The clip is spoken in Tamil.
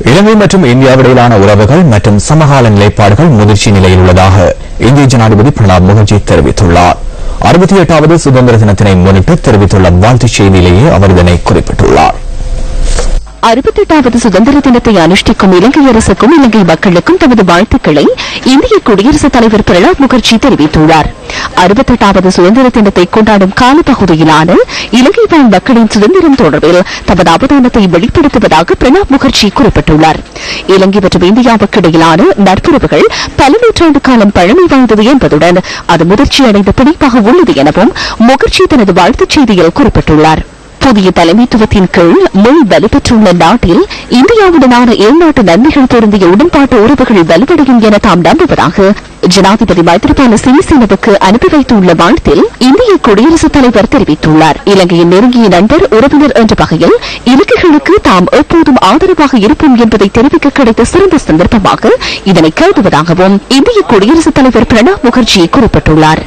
இலங்கை மற்றும் இந்தியாவிடையிலான உறவுகள் மற்றும் சமகால நிலைப்பாடுகள் முதிர்ச்சி நிலையில் உள்ளதாக இந்திய ஜனாதிபதி பிரணாப் முகர்ஜி தெரிவித்துள்ளார். 68வது சுதந்திர தினத்தினை முன்னிட்டு தெரிவித்துள்ள வாழ்த்துச் செய்தியிலேயே அவர் இதனை குறிப்பிட்டுள்ளார். 68வது சுதந்திர தினத்தை அனுஷ்டிக்கும் இலங்கை அரசுக்கும் இலங்கை மக்களுக்கும் தமது வாழ்த்துக்களை இந்திய குடியரசுத் தலைவர் பிரணாப் முகர்ஜி தெரிவித்துள்ளார். 68வது சுதந்திர தினத்தை கொண்டாடும் காலப்பகுதியிலான இலங்கை வாழ் மக்களின் சுதந்திரம் தொடர்பில் தமது அவதானத்தை வெளிப்படுத்துவதாக பிரணாப் முகர்ஜி குறிப்பிட்டுள்ளார். இலங்கை மற்றும் இந்தியாவுக்கு இடையிலான நட்புறவுகள் பல நூற்றாண்டு காலம் பழமை வாய்ந்தது என்பதுடன் அது முதிர்ச்சியடைந்த பிணைப்பாக உள்ளது எனவும் முகர்ஜி தனது வாழ்த்துச் செய்தியில் குறிப்பிட்டுள்ளார். புதிய தலைமைத்துவத்தின் கீழ் மொழி வலுப்பெற்றுள்ள நாட்டில் இந்தியாவுடனான இருநாட்டு நன்மைகள் பொருந்திய உடன்பாட்டு உறவுகள் வலுவடையும் என தாம் நம்புவதாக ஜனாதிபதி மைத்ரிபால சிறிசேனவுக்கு அனுப்பி வைத்துள்ள வாழ்த்தில் இந்திய குடியரசுத் தலைவர் தெரிவித்துள்ளார். இலங்கையின் நெருங்கிய நண்பர் உறவினர் என்ற வகையில் இலங்கைகளுக்கு தாம் எப்போதும் ஆதரவாக இருப்போம் என்பதை தெரிவிக்க கிடைத்த சிறந்த சந்தர்ப்பமாக இதனை கருதுவதாகவும் இந்திய குடியரசுத் தலைவர் பிரணாப் முகர்ஜி குறிப்பிட்டுள்ளார்.